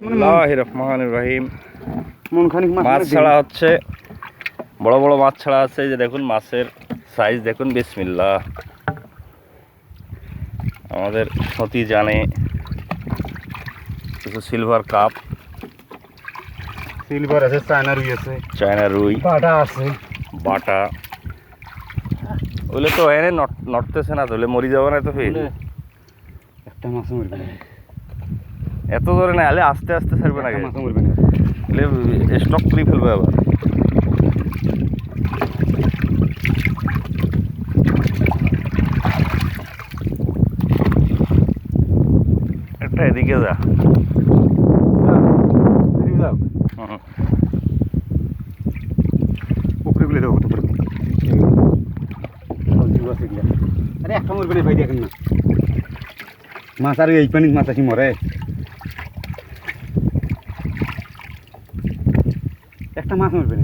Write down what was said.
বিসমিল্লাহির রহমানির রহিম। মাছ মাছ ছাড়া হচ্ছে, বড় বড় মাছ ছাড়া আছে। এই যে দেখুন মাছের সাইজ দেখুন। বিসমিল্লাহ। আমাদের সতী জানে কিছু সিলভার কাপ, সিলভার আছে, চায়না রুই আছে, চায়না রুই, বাটা আছে। বাটা ওগুলো তো এনে নড়তেছে না, তাহলে মরি যাবে না তো ফির। একটা মাছ মরবে না, এত ধরে না হলে আস্তে আস্তে ছাড়বে না, একটা মাছ মরবে না। স্টক করে ফেলবে আবার। একটা এদিকে যা। হুম। পুকুরগুলো দেবো তো পুরো। আরে একটা মরবে না ভাই, দেখেন না মাছ। আর এই পানি মাছ আসি মরে, একটা মাছ মরবে না।